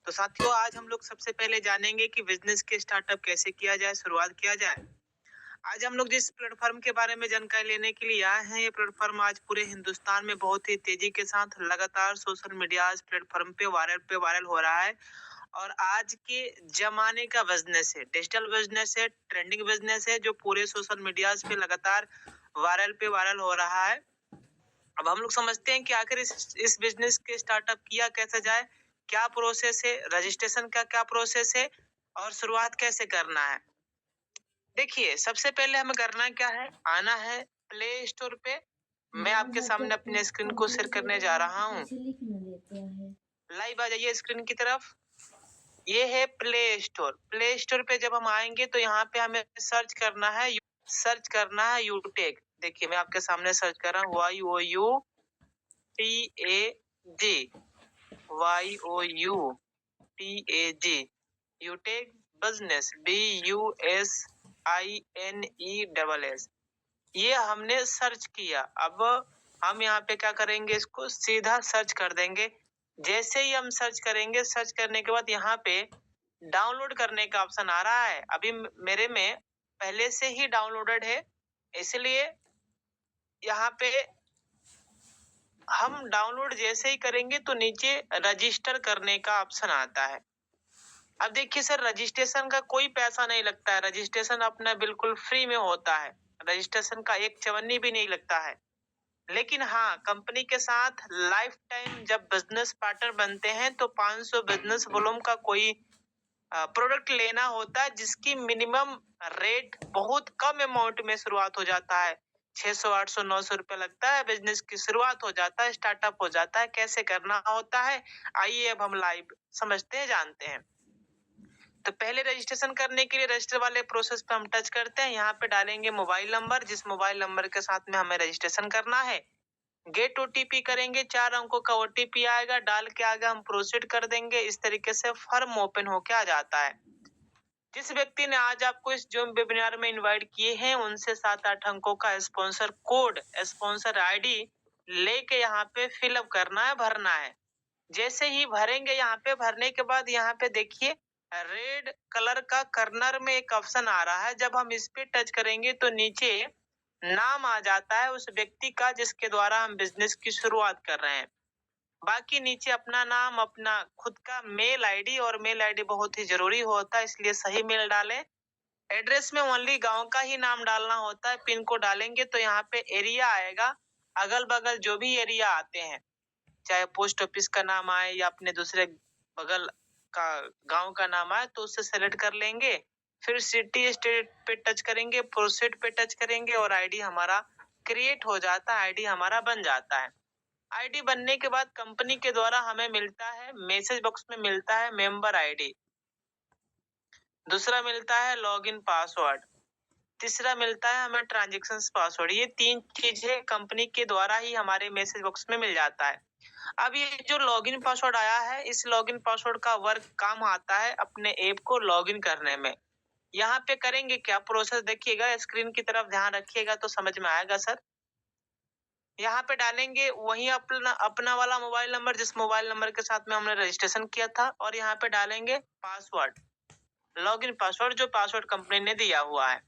तो साथियों, आज हम लोग सबसे पहले जानेंगे कि बिजनेस के स्टार्टअप कैसे किया जाए, शुरुआत किया जाए। आज हम लोग जिस प्लेटफॉर्म के बारे में जानकारी लेने के लिए आए हैं, ये प्लेटफॉर्म आज पूरे हिंदुस्तान में बहुत ही तेजी के साथ लगातार सोशल मीडिया प्लेटफॉर्म पे वायरल हो रहा है। और आज के जमाने का बिजनेस है, डिजिटल बिजनेस है, ट्रेंडिंग बिजनेस है, जो पूरे सोशल मीडिया पे लगातार वायरल हो रहा है। अब हम लोग समझते हैं कि आखिर इस बिजनेस के स्टार्टअप किया कैसे जाए, क्या प्रोसेस है, रजिस्ट्रेशन का क्या प्रोसेस है और शुरुआत कैसे करना है। देखिए, सबसे पहले हमें करना क्या है, आना है प्ले स्टोर पे। मैं आपके सामने अपने स्क्रीन को शेयर करने जा रहा हूँ। लाइव आ जाइए स्क्रीन की तरफ। ये है प्ले स्टोर। प्ले स्टोर पे जब हम आएंगे तो यहाँ पे हमें सर्च करना है यूटेक। देखिए, मैं आपके सामने सर्च कर रहा हूँ, YOUTAG, YOUTAG, यूटेक बिजनेस, BUSINESS। ये हमने सर्च किया। अब हम यहाँ पे क्या करेंगे, इसको सीधा सर्च कर देंगे। जैसे ही हम सर्च करेंगे, सर्च करने के बाद यहाँ पे डाउनलोड करने का ऑप्शन आ रहा है। अभी मेरे में पहले से ही डाउनलोडेड है, इसलिए यहाँ पे हम डाउनलोड जैसे ही करेंगे तो नीचे रजिस्टर करने का ऑप्शन आता है। अब देखिए सर, रजिस्ट्रेशन का कोई पैसा नहीं लगता है, रजिस्ट्रेशन अपना बिल्कुल फ्री में होता है, रजिस्ट्रेशन का एक चवन्नी भी नहीं लगता है। लेकिन हाँ, कंपनी के साथ लाइफ टाइम जब बिजनेस पार्टनर बनते हैं तो 500 बिजनेस वॉल्यूम का कोई प्रोडक्ट लेना होता है, जिसकी मिनिमम रेट बहुत कम अमाउंट में शुरुआत हो जाता है। 600, 800, 900 रुपया लगता है, बिजनेस की शुरुआत हो जाता है, स्टार्टअप हो जाता है। कैसे करना होता है, आइए अब हम लाइव समझते हैं, जानते हैं। तो पहले रजिस्ट्रेशन करने के लिए रजिस्टर वाले प्रोसेस पे हम टच करते हैं। यहाँ पे डालेंगे मोबाइल नंबर, जिस मोबाइल नंबर के साथ में हमें रजिस्ट्रेशन करना है। गेट ओटीपी करेंगे, 4 अंकों का ओटीपी आएगा, डाल के आगे हम प्रोसीड कर देंगे। इस तरीके से फॉर्म ओपन होके आ जाता है। जिस व्यक्ति ने आज आपको इस जूम वेबिनार में इनवाइट किए हैं, उनसे 7-8 अंकों का स्पॉन्सर कोड, स्पॉन्सर आईडी लेके यहाँ पे फिलअप करना है, भरना है। जैसे ही भरेंगे, यहाँ पे भरने के बाद यहाँ पे देखिए रेड कलर का कर्नर में एक ऑप्शन आ रहा है। जब हम इस पे टच करेंगे तो नीचे नाम आ जाता है उस व्यक्ति का जिसके द्वारा हम बिजनेस की शुरुआत कर रहे हैं। बाकी नीचे अपना नाम, अपना खुद का मेल आईडी, और मेल आईडी बहुत ही जरूरी होता है, इसलिए सही मेल डालें। एड्रेस में ओनली गांव का ही नाम डालना होता है। पिन को डालेंगे तो यहाँ पे एरिया आएगा, अगल बगल जो भी एरिया आते हैं, चाहे पोस्ट ऑफिस का नाम आए या अपने दूसरे बगल का गांव का नाम आए, तो उससे सेलेक्ट कर लेंगे। फिर सिटी स्टेट पे टच करेंगे, प्रोसीड पे टच करेंगे और आईडी हमारा क्रिएट हो जाता है, आईडी हमारा बन जाता है। आईडी बनने के बाद कंपनी के द्वारा हमें मिलता है, मैसेज बॉक्स में मिलता है मेंबर आईडी, दूसरा मिलता है लॉगिन पासवर्ड, तीसरा मिलता है हमें ट्रांजैक्शन पासवर्ड। ये 3 चीजें कंपनी के द्वारा ही हमारे मैसेज बॉक्स में मिल जाता है। अब ये जो लॉगिन पासवर्ड आया है, इस लॉगिन पासवर्ड का वर्क काम आता है अपने ऐप को लॉगिन करने में। यहाँ पे करेंगे क्या प्रोसेस, देखिएगा स्क्रीन की तरफ ध्यान रखिएगा तो समझ में आएगा सर। यहाँ पे डालेंगे वही अपना अपना वाला मोबाइल नंबर, जिस मोबाइल नंबर के साथ में हमने रजिस्ट्रेशन किया था, और यहाँ पे डालेंगे पासवर्ड, लॉगिन पासवर्ड, जो पासवर्ड कंपनी ने दिया हुआ है।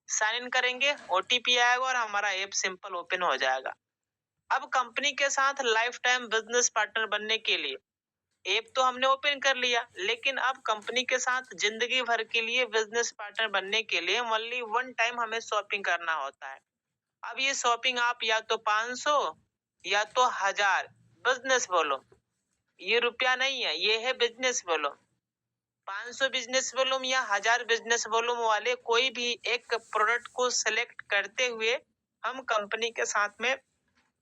साइन इन करेंगे, ओटीपी आएगा और हमारा ऐप सिंपल ओपन हो जाएगा। अब कंपनी के साथ लाइफ टाइम बिजनेस पार्टनर बनने के लिए ऐप तो हमने ओपन कर लिया, लेकिन अब कंपनी के साथ जिंदगी भर के लिए बिजनेस पार्टनर बनने के लिए ओनली वन टाइम हमें शॉपिंग करना होता है। अब ये शॉपिंग आप या तो 500 या तो 1000 बिजनेस वॉल्यूम, ये रुपया नहीं है, ये है बिजनेस वॉल्यूम। 500 बिजनेस वॉल्यूम या 1000 बिजनेस वॉल्यूम वाले कोई भी एक प्रोडक्ट को सिलेक्ट करते हुए हम कंपनी के साथ में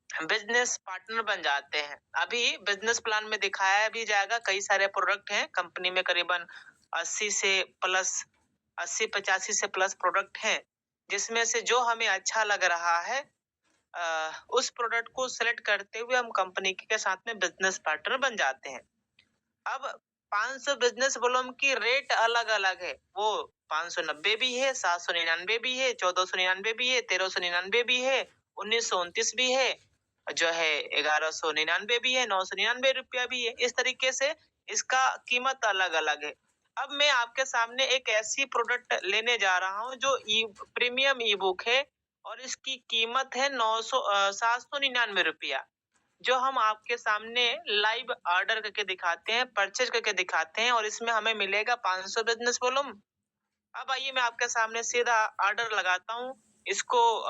बिजनेस पार्टनर बन जाते हैं। अभी बिजनेस प्लान में दिखाया भी जाएगा, कई सारे प्रोडक्ट हैं कंपनी में, करीबन 80 से प्लस 80-85 से प्लस प्रोडक्ट हैं, जिसमें से जो हमें अच्छा लग रहा है उस प्रोडक्ट को सिलेक्ट करते हुए हम कंपनी के साथ में बिजनेस पार्टनर बन जाते हैं। अब 500 बिजनेस वॉल्यूम की रेट अलग अलग है, वो 590 भी है, 799 भी है, 1499 भी है, 1399 भी है, 1929 भी है, जो है 1199 भी है, 999 रुपया भी है। इस तरीके से इसका कीमत अलग-अलग है। अब मैं आपके सामने एक ऐसी प्रोडक्ट लेने जा रहा हूँ जो प्रीमियम ई बुक है और इसकी कीमत है 799 रुपया, जो हम आपके सामने लाइव ऑर्डर करके दिखाते हैं, परचेज करके दिखाते हैं और इसमें हमें मिलेगा 500 बिजनेस वॉल्यूम। अब आइए मैं आपके सामने सीधा ऑर्डर लगाता हूँ, इसको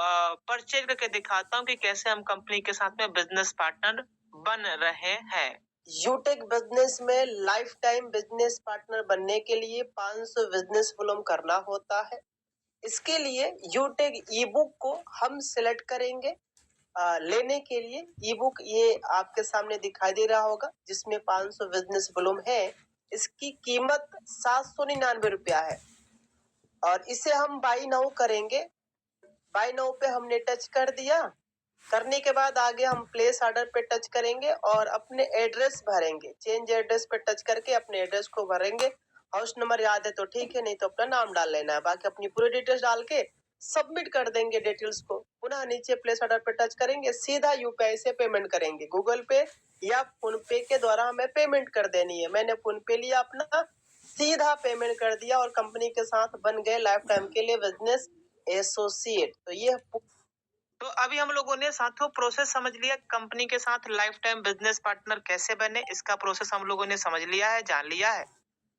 परचेज करके दिखाता हूँ कि कैसे हम कंपनी के साथ में बिजनेस पार्टनर बन रहे हैं। यूटेक बिजनेस में लाइफ टाइम बिजनेस पार्टनर बनने के लिए 500 बिजनेस वॉल्यूम करना होता है। इसके लिए यूटेक ई बुक को हम सिलेक्ट करेंगे। लेने के लिए ई बुक ये आपके सामने दिखाई दे रहा होगा, जिसमें 500 बिजनेस वॉल्यूम है। इसकी कीमत 799 रुपया है और इसे हम बाई नाउ करेंगे। बाई नाउ पे हमने टच कर दिया। करने के बाद आगे हम प्लेस ऑर्डर पे टच करेंगे और अपने एड्रेस भरेंगे। चेंज एड्रेस पे टच करके अपने एड्रेस को भरेंगे। हाउस नंबर याद है तो ठीक है, नहीं तो अपना नाम डाल लेना है। बाकी अपनी पूरी डिटेल्स डाल के सबमिट कर देंगे डिटेल्स को। पुनः नीचे प्लेस ऑर्डर पे टच करेंगे, सीधा यूपीआई से पेमेंट करेंगे। गूगल पे या फोन पे के द्वारा हमें पेमेंट कर देनी है। मैंने फोन पे लिया अपना, सीधा पेमेंट कर दिया और कंपनी के साथ बन गए लाइफ टाइम के लिए बिजनेस एसोसिएट। तो ये तो अभी हम लोगों ने साथियों प्रोसेस समझ लिया, कंपनी के साथ लाइफ टाइम बिजनेस पार्टनर कैसे बने, इसका प्रोसेस हम लोगों ने समझ लिया है, जान लिया है।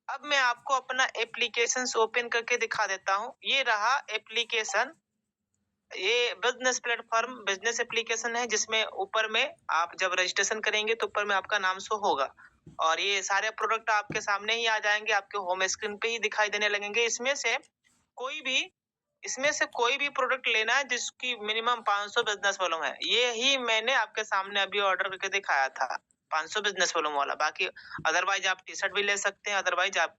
अब मैं आपको अपना एप्लीकेशन ओपन करके दिखा देता हूँ। ये रहा एप्लीकेशन, ये बिजनेस प्लेटफॉर्म बिजनेस एप्लीकेशन है, जिसमें ऊपर में आप जब रजिस्ट्रेशन करेंगे तो ऊपर में आपका नाम शो होगा और ये सारे प्रोडक्ट आपके सामने ही आ जाएंगे, आपके होम स्क्रीन पे ही दिखाई देने लगेंगे। इसमें से कोई भी प्रोडक्ट लेना है जिसकी मिनिमम 500 बिजनेस वॉल्यूम है। ये ही मैंने आपके सामने अभी ऑर्डर करके दिखाया था, 500 बिजनेस वॉल्यूम वाला। बाकी अदरवाइज आप टी शर्ट भी ले सकते हैं, अदरवाइज आप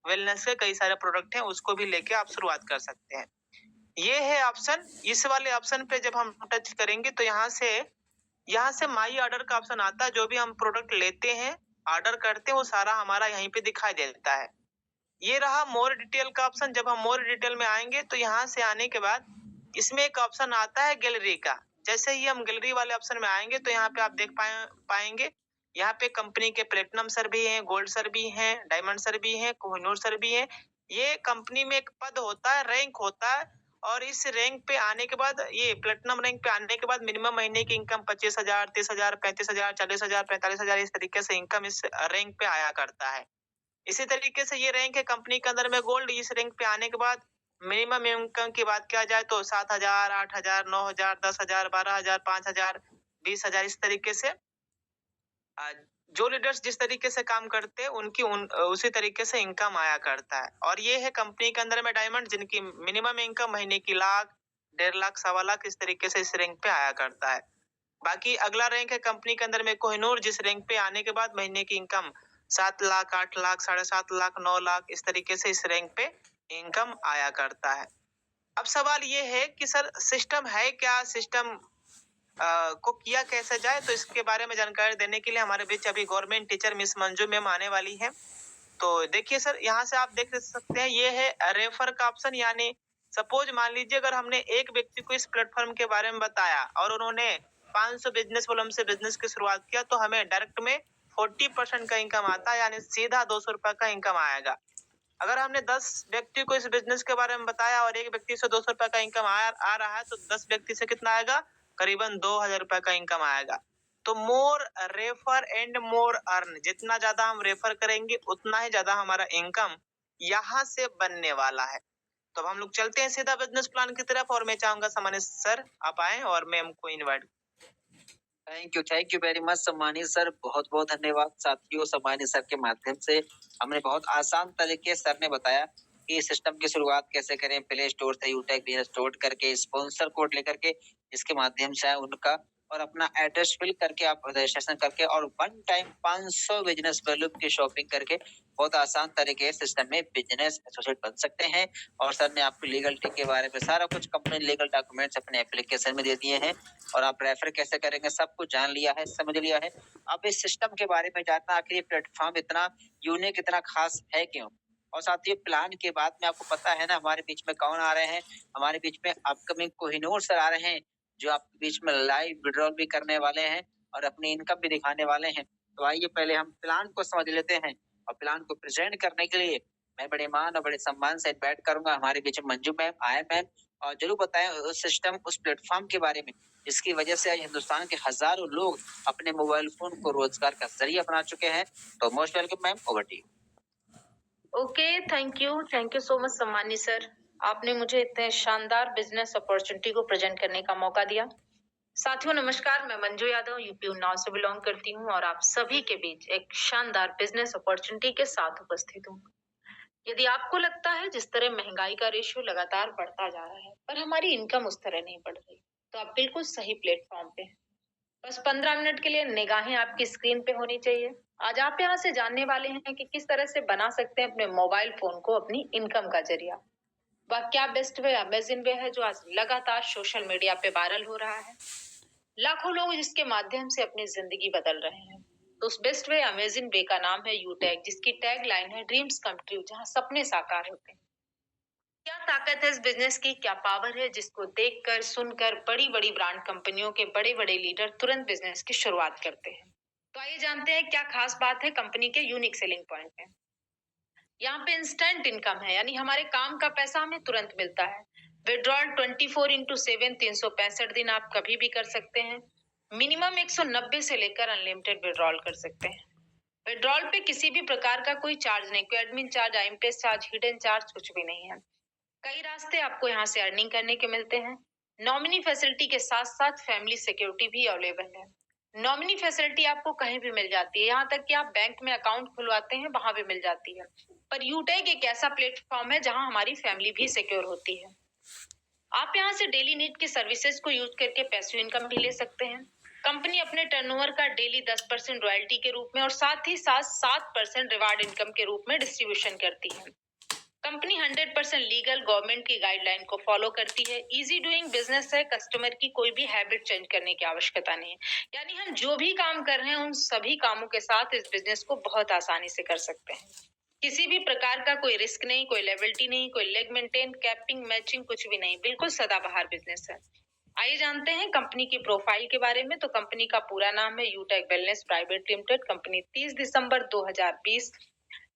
वेलनेस के कई सारे प्रोडक्ट हैं, उसको भी लेके आप शुरुआत कर सकते हैं। ये है ऑप्शन। इस वाले ऑप्शन पे जब हम टच करेंगे तो यहाँ से माई ऑर्डर का ऑप्शन आता है। जो भी हम प्रोडक्ट लेते हैं, ऑर्डर करते हैं, वो सारा हमारा यहीं पे दिखाई देता है। ये रहा मोर डिटेल का ऑप्शन। जब हम मोर डिटेल में आएंगे तो यहाँ से आने के बाद इसमें एक ऑप्शन आता है गैलरी का। जैसे ही हम गैलरी वाले ऑप्शन में आएंगे तो यहाँ पे आप देख पाएंगे, यहाँ पे कंपनी के प्लेटिनम सर भी हैं, गोल्ड सर भी हैं, डायमंड सर भी हैं, कोहिनूर सर भी हैं। ये कंपनी में एक पद होता है, रैंक होता है और इस रैंक पे आने के बाद, ये प्लेटिनम रैंक पे आने के बाद मिनिमम महीने की इनकम 25,000, 30,000, 35,000, 40,000, 45,000 इस तरीके से इनकम इस रैंक पे आया करता है। इसी तरीके से ये रैंक है कंपनी के अंदर में गोल्ड। इस रैंक पे आने के बाद मिनिमम इनकम की बात किया जाए तो 7,000, 8,000, 9,000, 10,000, 12,000, 5,000, 20,000 इस तरीके से जो लीडर्स जिस तरीके से काम करते हैं उसी तरीके से इनकम आया करता है। और ये है कंपनी के अंदर में डायमंड, जिनकी मिनिमम इनकम महीने की 1,00,000, 1,50,000, 1,00,000 इस तरीके से इस रैंक पे आया करता है। बाकी अगला रैंक है कंपनी के अंदर में कोहिनूर, जिस रैंक पे आने के बाद महीने की इनकम 7,00,000, 8,00,000, 7,50,000, 9,00,000 इस तरीके से इस रैंक पे इनकम आया करता है। अब सवाल ये है कि सर सिस्टम है क्या, सिस्टम को किया कैसे जाए, तो इसके बारे में जानकारी देने के लिए हमारे बीच अभी government teacher miss Manju ma'am आने वाली है। तो देखिए सर, यहाँ से आप देख सकते हैं, ये है रेफर का ऑप्शन। यानी सपोज मान लीजिए अगर हमने एक व्यक्ति को इस प्लेटफॉर्म के बारे में बताया और उन्होंने 500 बिजनेस वॉल्यूम से बिजनेस की शुरुआत किया, तो हमें डायरेक्ट में 40% का इनकम आता है, यानी सीधा 200 रुपए का इनकम आएगा। अगर हमने 10 व्यक्ति को इस बिजनेस के बारे में बताया और एक व्यक्ति से 200 रुपए का इनकम आ रहा है, तो 10 व्यक्ति से कितना आएगा, करीबन 2,000 रुपए का इनकम आएगा। तो मोर रेफर एंड मोर अर्न, जितना ज्यादा हम रेफर करेंगे उतना ही ज्यादा हमारा इनकम यहाँ से बनने वाला है। तो अब हम लोग चलते हैं सीधा बिजनेस प्लान की तरफ और मैं चाहूंगा सामान्य सर आप आए और मैम को invite. Thank you very much सम्मानित सर, बहुत बहुत धन्यवाद। साथियों, सम्मानित सर के माध्यम से हमने बहुत आसान तरीके सर ने बताया कि सिस्टम की शुरुआत कैसे करें। प्ले स्टोर से यूटेक बिजनेस स्टोर करके स्पॉन्सर कोड लेकर के इसके माध्यम से उनका और अपना एड्रेस फिल करके आप रजिस्ट्रेशन करके और वन टाइम 500 बिजनेस वॉल्यूम की शॉपिंग करके बहुत आसान तरीके से सिस्टम में बिजनेस एसोसिएट बन सकते हैं। और सर ने आपको लीगलिटी के बारे में सारा कुछ कंपनी लीगल डॉक्यूमेंट्स अपने एप्लीकेशन में दे दिए हैं और आप रेफर कैसे करेंगे सब कुछ जान लिया है, समझ लिया है। अब इस सिस्टम के बारे में जानना, आखिर ये प्लेटफॉर्म इतना यूनिक, इतना खास है क्यों। और साथ ही प्लान के बाद में आपको पता है ना हमारे बीच में कौन आ रहे हैं। हमारे बीच में अपकमिंग कोहिनूर सर आ रहे हैं, जो आपके बीच में लाइव विड्रॉल भी करने वाले हैं और अपनी इनकम भी दिखाने वाले हैं। तो आइए पहले हम प्लान को समझ लेते हैं और प्लान को प्रेजेंट करने के लिए मैं बड़े मान और बड़े सम्मान से इन्वाइट करूंगा हमारे बीच में मंजू मैम, आया मैम, और जरूर बताएं उस सिस्टम, उस प्लेटफॉर्म के बारे में जिसकी वजह से आज हिंदुस्तान के हजारों लोग अपने मोबाइल फोन को रोजगार का जरिया बना चुके हैं। तो most welcome ma'am, over to you. Okay, thank you so much सम्मानी सर। आपने मुझे इतने शानदार बिजनेस अपॉर्चुनिटी को प्रेजेंट करने का मौका दिया। साथियों नमस्कार, मैं मंजू यादव यूपी उन्नाव से बिलोंग करती हूँ और आप सभी के बीच एक शानदार बिजनेस अपॉर्चुनिटी के साथ उपस्थित हूँ। यदि आपको लगता है जिस तरह महंगाई का रेशियो लगातार बढ़ता जा रहा है पर हमारी इनकम उस तरह नहीं बढ़ रही, तो आप बिल्कुल सही प्लेटफॉर्म पे हैं। बस 15 मिनट के लिए निगाहें आपकी स्क्रीन पे होनी चाहिए। आज आप यहाँ से जानने वाले हैं कि किस तरह से बना सकते हैं अपने मोबाइल फोन को अपनी इनकम का जरिया। वह क्या बेस्ट वे, अमेजिंग वे है जो आज लगातार सोशल मीडिया पे वायरल हो रहा है। लाखों लोग इसके माध्यम से अपनी जिंदगी बदल रहे हैं। तो उस बेस्ट वे, अमेजिंग वे का नाम है यूटैग, जिसकी टैग लाइन है ड्रीम्स कम ट्रू, जहाँ सपने साकार होते हैं। क्या ताकत है इस बिजनेस की, क्या पावर है जिसको देखकर सुनकर बड़ी बड़ी ब्रांड कंपनियों के बड़े बड़े लीडर तुरंत बिजनेस की शुरुआत करते हैं। तो आइए जानते हैं क्या खास बात है कंपनी के यूनिक सेलिंग पॉइंट में। यहाँ पे इंस्टेंट इनकम है, यानी हमारे काम का पैसा हमें तुरंत मिलता है। विड्रॉल 24/7 365 दिन आप कभी भी कर सकते हैं। मिनिमम 190 से लेकर अनलिमिटेड विड्रॉल कर सकते हैं। विड्रॉल पे किसी भी प्रकार का कोई चार्ज नहीं, कोई admin charge, IMPS charge, hidden charge कुछ भी नहीं है। कई रास्ते आपको यहाँ से अर्निंग करने के मिलते हैं। नॉमिनी फैसिलिटी के साथ साथ फैमिली सिक्योरिटी भी अवेलेबल है। नॉमिनी फैसिलिटी आपको कहीं भी मिल जाती है, यहाँ तक कि आप बैंक में अकाउंट खुलवाते हैं वहां भी मिल जाती है। पर यूटैग एक ऐसा प्लेटफॉर्म है जहां हमारी फैमिली भी सिक्योर होती है। आप यहाँ से डेली नीड की सर्विसेज को यूज करके पैसिव इनकम भी ले सकते हैं। कंपनी अपने टर्नओवर का डेली 10% रॉयल्टी के रूप में और साथ ही साथ 7% रिवार्ड इनकम के रूप में डिस्ट्रीब्यूशन करती है। कंपनी 100% लीगल, गवर्नमेंट की गाइडलाइन को फॉलो करती है। इजी डूइंग बिजनेस है, कस्टमर की कोई भी हैबिट चेंज करने की आवश्यकता नहीं है। यानी हम जो भी काम कर रहे हैं उन सभी कामों के साथ इस बिजनेस को बहुत आसानी से कर सकते हैं। किसी भी प्रकार का कोई रिस्क नहीं, कोई लेबिलिटी नहीं, कोई लेग मेंटेन, कैपिंग, मैचिंग कुछ भी नहीं, बिल्कुल सदाबहार बिजनेस है। आइए जानते हैं कंपनी की प्रोफाइल के बारे में। तो कंपनी का पूरा नाम है यूटैग वेलनेस प्राइवेट लिमिटेड। कंपनी 30 दिसंबर 2020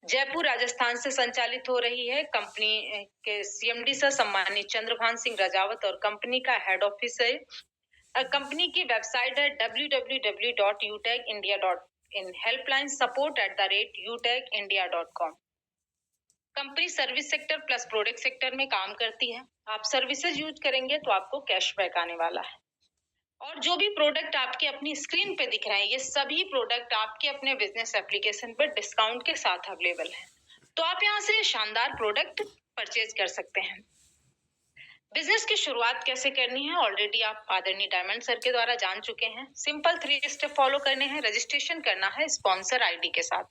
जयपुर राजस्थान से संचालित हो रही है। कंपनी के सीएमडी सर सम्मानित चंद्रभान सिंह राजावत और कंपनी का हेड ऑफिस है। कंपनी की वेबसाइट है www.utagindia.in, helpline support@utagindia.com। Company service sector plus product sector में काम करती है। आप सर्विसेज यूज करेंगे तो आपको कैशबैक आने वाला है। और जो भी प्रोडक्ट आपके अपनी स्क्रीन पे दिख रहे हैं, ये सभी प्रोडक्ट आपके अपने बिजनेस एप्लीकेशन पर डिस्काउंट के साथ अवेलेबल है। तो आप यहाँ से शानदार प्रोडक्ट परचेज कर सकते हैं। बिजनेस की शुरुआत कैसे करनी है ऑलरेडी आप आदरणीय डायमंड सर के द्वारा जान चुके हैं। सिंपल 3 स्टेप फॉलो करने हैं। रजिस्ट्रेशन करना है स्पॉन्सर आईडी के साथ,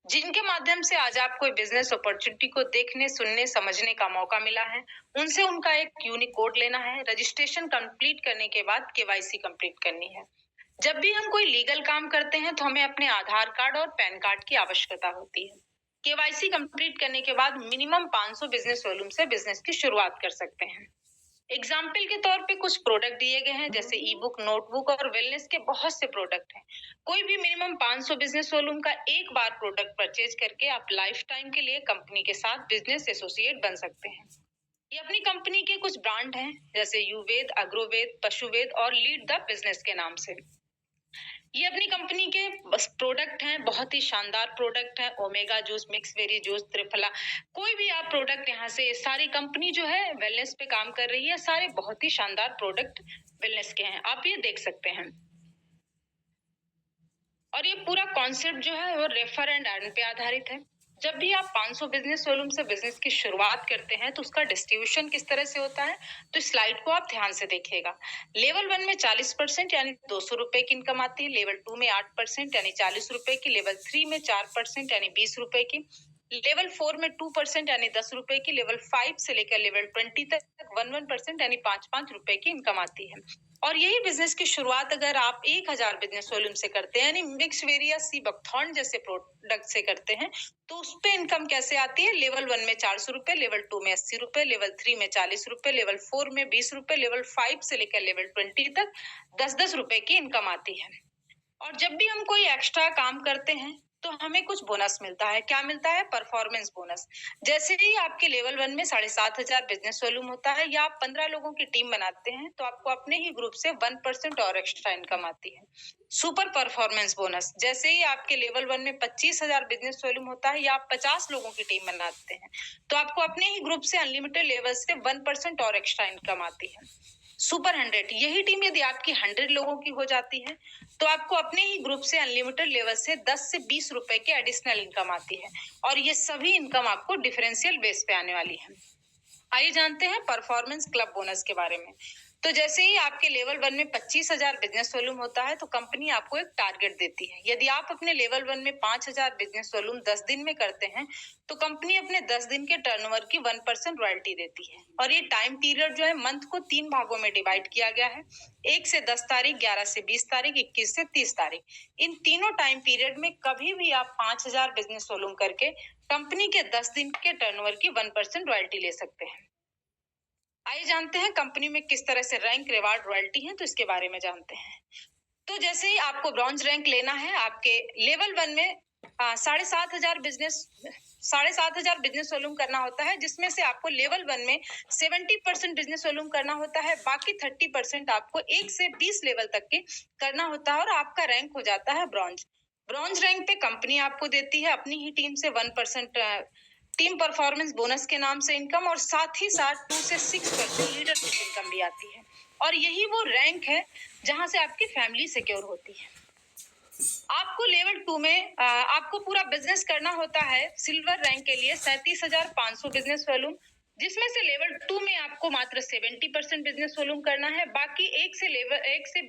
जिनके माध्यम से आज आपको बिजनेस अपॉर्चुनिटी को देखने, सुनने, समझने का मौका मिला है, उनसे उनका एक यूनिक कोड लेना है। रजिस्ट्रेशन कंप्लीट करने के बाद केवाईसी कंप्लीट करनी है। जब भी हम कोई लीगल काम करते हैं तो हमें अपने आधार कार्ड और पैन कार्ड की आवश्यकता होती है। केवाईसी कंप्लीट करने के बाद मिनिमम 500 बिजनेस वॉल्यूम से बिजनेस की शुरुआत कर सकते हैं। एग्जाम्पल के तौर पे कुछ प्रोडक्ट दिए गए हैं, जैसे ई बुक, नोटबुक और वेलनेस के बहुत से प्रोडक्ट हैं। कोई भी मिनिमम 500 बिजनेस वॉल्यूम का एक बार प्रोडक्ट परचेज करके आप लाइफ टाइम के लिए कंपनी के साथ बिजनेस एसोसिएट बन सकते हैं। ये अपनी कंपनी के कुछ ब्रांड हैं, जैसे युवेद, अग्रोवेद, पशुवेद और लीड द बिजनेस के नाम से। ये अपनी कंपनी के प्रोडक्ट हैं, बहुत ही शानदार प्रोडक्ट हैं। Omega juice, mix very juice, triphala, कोई भी आप प्रोडक्ट यहाँ से, सारी कंपनी जो है वेलनेस पे काम कर रही है, सारे बहुत ही शानदार प्रोडक्ट वेलनेस के हैं, आप ये देख सकते हैं। और ये पूरा कॉन्सेप्ट जो है वो रेफर एंड अर्न पे आधारित है। जब भी आप 500 बिजनेस वॉल्यूम से बिजनेस की शुरुआत करते हैं तो उसका डिस्ट्रीब्यूशन किस तरह से होता है, तो स्लाइड को आप ध्यान से देखिएगा। लेवल 1 में 40% यानी 200 रुपए की इनकम आती है। लेवल 2 में 8% यानी 40 रुपए की। लेवल 3 में 4% यानी 20 रुपए की। लेवल 4 में 2% यानी 10 रुपए की। लेवल 5 से लेकर लेवल 20 तक 1% यानी 5 रुपए की इनकम आती है। और यही बिजनेस की शुरुआत अगर आप 1000 बिजनेस वॉल्यूम से करते हैं, यानी मिक्स वेरिया, सी बकथॉर्न जैसे प्रोडक्ट से करते हैं, तो उस पे इनकम कैसे आती है। लेवल 1 में 400 रुपए, लेवल 2 में 80 रुपए, लेवल 3 में 40 रुपए, लेवल 4 में 20 रुपए, लेवल 5 से लेकर लेवल 20 तक 10-10 रुपए की इनकम आती है। और जब भी हम कोई एक्स्ट्रा काम करते हैं तो हमें कुछ बोनस मिलता है। क्या मिलता है? Performance bonus. जैसे ही आपके लेवल 1 में 7,500 बिजनेस वॉल्यूम होता है या आप 15 लोगों की टीम बनाते हैं तो आपको अपने ही ग्रुप से 1% और एक्स्ट्रा इनकम आती है। Super performance bonus. जैसे ही आपके लेवल 1 में 25,000 बिजनेस वॉल्यूम होता है या आप 50 लोगों की टीम बनाते हैं तो आपको अपने ही ग्रुप से अनलिमिटेड लेवल से 1% और एक्स्ट्रा इनकम आती है। सुपर 100। यही टीम यदि आपकी 100 लोगों की हो जाती है तो आपको अपने ही ग्रुप से अनलिमिटेड लेवल से 10 से 20 रुपए के एडिशनल इनकम आती है और ये सभी इनकम आपको डिफरेंशियल बेस पे आने वाली है। आइए जानते हैं परफॉर्मेंस क्लब बोनस के बारे में। तो जैसे ही आपके लेवल 1 में 25,000 बिजनेस वॉल्यूम होता है तो कंपनी आपको एक टारगेट देती है। यदि आप अपने लेवल 1 में 5,000 बिजनेस वॉल्यूम 10 दिन में करते हैं तो कंपनी अपने 10 दिन के टर्नओवर की 1% रॉयल्टी देती है। और ये टाइम पीरियड जो है मंथ को 3 भागों में डिवाइड किया गया है। 1 से 10 तारीख, 11 से 20 तारीख, 21 से 30 तारीख। इन तीनों टाइम पीरियड में कभी भी आप 5,000 बिजनेस वॉल्यूम करके कंपनी के 10 दिन के टर्नओवर की 1% रॉयल्टी ले सकते हैं। आइए जानते हैं कंपनी में किस तरह से रैंक, रिवार्ड, रॉयल्टी है तो इसके बारे में जानते हैं। तो जैसे ही आपको ब्रॉन्ज रैंक लेना है, आपके लेवल 1 में 7,500 बिजनेस वॉल्यूम करना होता है, जिसमें से आपको लेवल 1 में 70% बिजनेस वॉल्यूम करना होता है। बाकी 30% आपको 1 से 20 लेवल तक के करना होता है और आपका रैंक हो जाता है ब्रॉन्ज। ब्रॉन्ज रैंक पे कंपनी आपको देती है अपनी ही टीम से 1% टीम परफॉर्मेंस बोनस के नाम से इनकम और साथ ही साथ 2 से 6% लीडरशिप इनकम भी आती है। और यही वो रैंक है जहां से आपकी फैमिली सिक्योर होती है। आपको लेवल 2 में आपको पूरा बिजनेस करना होता है सिल्वर रैंक के लिए 37,500 बिजनेस वॉल्यूम, जिसमें से लेवल 2 में आपको मात्र 70% बिजनेस वॉल्यूम करना है। बाकी 1 से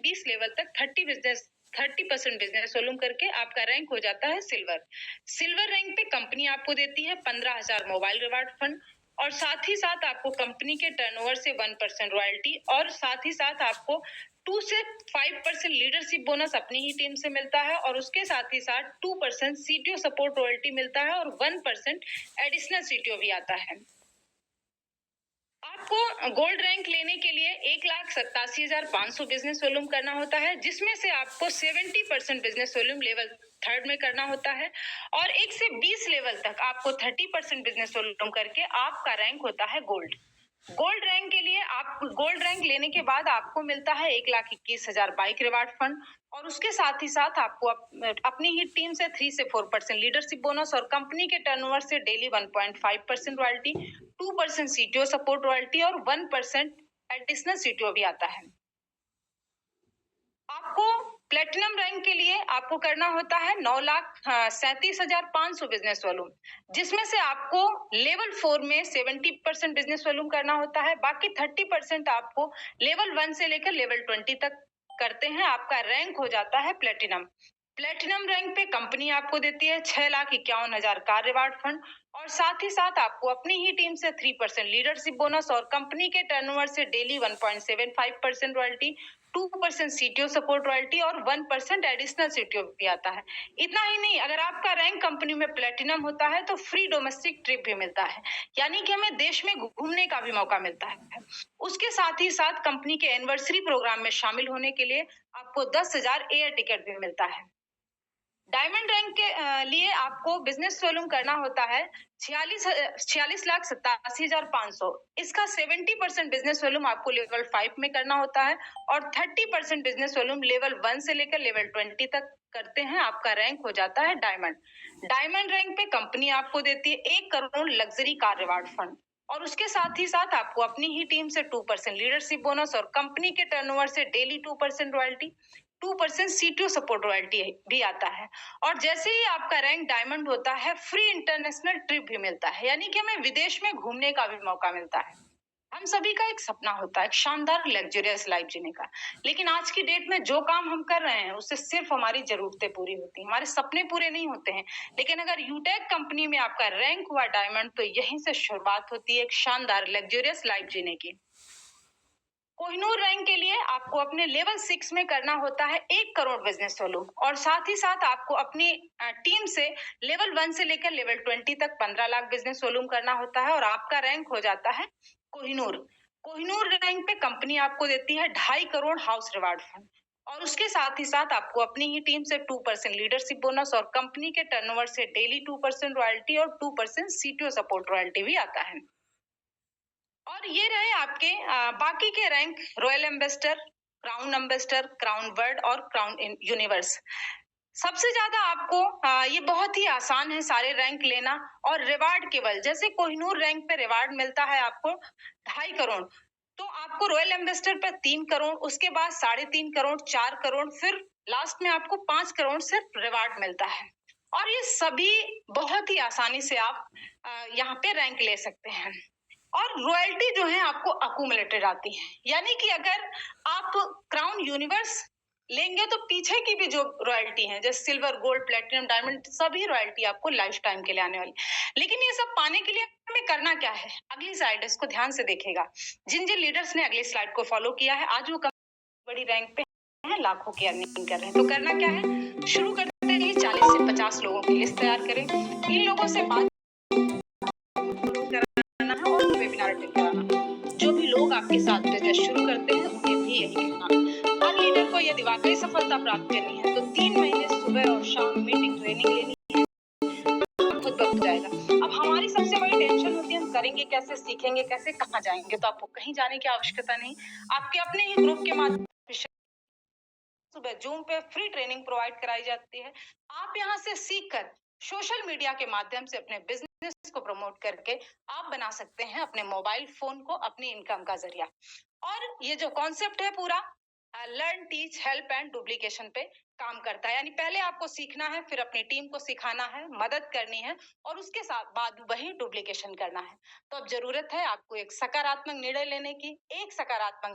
20 लेवल तक 30% बिजनेस वॉल्यूम करके आपका रैंक हो जाता है सिल्वर। सिल्वर रैंक पे कंपनी आपको देती है 15,000 मोबाइल रिवार्ड फंड और साथ ही साथ आपको कंपनी के टर्नओवर से 1% रॉयल्टी और साथ ही साथ आपको 2 से 5% लीडरशिप बोनस अपनी ही टीम से मिलता है और उसके साथ ही साथ 2% सीटीओ सपोर्ट रॉयल्टी मिलता है और 1% एडिशनल सीटीओ भी आता है। आपको गोल्ड रैंक लेने के लिए 1,87,500 बिजनेस वॉल्यूम करना होता है, जिसमें से आपको 70% बिजनेस वॉल्यूम लेवल 3 में करना होता है और 1 से 20 लेवल तक आपको 30% बिजनेस वॉल्यूम करके आपका रैंक होता है गोल्ड। गोल्ड रैंक के लिए आप गोल्ड रैंक लेने के बाद आपको मिलता है 1,21,000 बाइक रिवार्ड फंड और उसके साथ ही साथ आपको अपनी ही टीम से 3 से 4% लीडरशिप बोनस और कंपनी के टर्नओवर से daily 1.5% royalty, 2% CTO support royalty और 1% एडिशनल सीटीओ भी आता है। आपको प्लेटिनम रैंक के लिए आपको करना होता है 9,37,500 बिजनेस वॉल्यूम, जिसमें से आपको लेवल 4 में 70% बिजनेस वॉल्यूम करना होता है। बाकी 30% आपको लेवल 1 से लेकर लेवल 20 तक करते हैं। आपका रैंक हो जाता है प्लेटिनम। प्लेटिनम रैंक पे कंपनी आपको देती है 6,51,000 का रिवार्ड फंड और साथ ही साथ आपको अपनी ही टीम से 3% लीडरशिप बोनस और कंपनी के टर्नओवर से daily 1.75% royalty, 2% CTO support royalty और 1% एडिशनल सीटीओ भी आता है। इतना ही नहीं, अगर आपका रैंक कंपनी में प्लेटिनम होता है तो फ्री डोमेस्टिक ट्रिप भी मिलता है, यानी कि हमें देश में घूमने का भी मौका मिलता है। उसके साथ ही साथ कंपनी के एनिवर्सरी प्रोग्राम में शामिल होने के लिए आपको 10,000 एयर टिकट भी मिलता है। डायमंड रैंक के लिए आपको बिजनेस वॉल्यूम करना होता है 46,87,500। इसका 70% बिजनेस वॉल्यूम आपको लेवल 5 में करना होता है और 30% बिजनेस वॉल्यूम लेवल 1 से लेकर लेवल 20 तक करते हैं। आपका रैंक हो जाता है डायमंड। डायमंड रैंक पे कंपनी आपको देती है 1 crore luxury car reward fund और उसके साथ ही साथ आपको अपनी ही टीम से 2% लीडरशिप बोनस और कंपनी के टर्नओवर से daily 2% royalty, 2% CTO support royalty भी आता है। और जैसे ही आपका रैंक डायमंड होता है, फ्री इंटरनेशनल ट्रिप भी मिलता है, यानी कि हमें विदेश में घूमने का भी मौका मिलता है। हम सभी का एक सपना होता है, एक शानदार लग्जरियस लाइफ जीने का, लेकिन आज की डेट में जो काम हम कर रहे हैं उससे सिर्फ हमारी जरूरतें पूरी होती हैं, हमारे सपने पूरे नहीं होते हैं। लेकिन अगर यूटेक कंपनी में आपका रैंक हुआ डायमंड तो यहीं से शुरुआत होती है एक शानदार लग्जरियस लाइफ जीने की। कोहिनूर रैंक के लिए आपको अपने लेवल 6 में करना होता है 1 करोड़ बिजनेस वॉल्यूम और साथ ही साथ आपको अपनी टीम से लेवल 1 से लेकर लेवल 20 तक 15 लाख बिजनेस वॉल्यूम करना होता है और आपका रैंक हो जाता है कोहिनूर। कोहिनूर रैंक पे कंपनी आपको देती है 2.5 करोड़ हाउस रिवार्ड फंड और उसके साथ ही साथ आपको अपनी ही टीम से 2% लीडरशिप बोनस और कंपनी के टर्नओवर से डेली 2% रॉयल्टी और 2% सीटीओ सपोर्ट रॉयल्टी भी आता है। और ये रहे आपके बाकी के rank, royal ambassador, crown ambassador, crown world और क्राउन यूनिवर्स। सबसे ज्यादा आपको ये बहुत ही आसान है सारे रैंक लेना, और रिवार्ड केवल जैसे कोहिनूर रैंक पे रिवार्ड मिलता है आपको 2.5 करोड़, तो आपको रॉयल एम्बेसडर पर 3 करोड़, उसके बाद 3.5 करोड़, 4 करोड़, फिर लास्ट में आपको 5 करोड़ सिर्फ रिवार्ड मिलता है। और ये सभी बहुत ही आसानी से आप यहाँ पे रैंक ले सकते हैं। और रॉयल्टी जो है आपको अकुमुलेटेड आती है, यानी कि अगर आप क्राउन यूनिवर्स लेंगे तो पीछे की भी जो रॉयल्टी है, जैसे सिल्वर, गोल्ड, प्लेटिनम, डायमंड, सभी रॉयल्टी आपको लाइफ टाइम के लिए आने वाली। लेकिन ये सब पाने के लिए हमें करना क्या है? अगली स्लाइड इसको ध्यान से देखिएगा। जिन जिन लीडर्स ने अगली स्लाइड को फॉलो किया है, आज वो बड़ी रैंक पे हैं, लाखों की अर्निंग कर रहे हैं। तो करना क्या है? शुरू करते हैं 40 से 50 लोगों की लिस्ट तैयार करें, इन लोगों से बात कराना है और वेबिनार अटेंड कराना है। जो भी लोग आपके साथ बिजनेस शुरू करते हैं उन्हें भी यही कहना है। हर लीडर को यदि वाकई सफलता प्राप्त करनी है तो 3 महीने सुबह और शाम मीटिंग ट्रेनिंग लेनी है, खुद ब खुद जाएगा। अब हमारी सबसे बड़ी टेंशन होती है हम करेंगे कैसे, सीखेंगे कैसे, कहाँ जाएंगे? तो आपको कहीं जाने की आवश्यकता नहीं, आपके अपने ही ग्रुप के माध्यम सुबह जूम पे फ्री ट्रेनिंग प्रोवाइड कराई जाती है। आप यहाँ से सीखकर सोशल मीडिया के माध्यम से अपने बिजनेस को प्रमोट करके आप बना सकते हैं अपने मोबाइल फोन को अपनी इनकम का जरिया। और ये जो कॉन्सेप्ट है पूरा learn, teach, help and duplication पे काम करता है, यानी पहले आपको सीखना है, फिर अपनी टीम को सिखाना है, मदद करनी है, और उसके साथ बाद वही डुप्लीकेशन करना है। तो अब जरूरत है आपको एक सकारात्मक निर्णय लेने की, एक सकारात्मक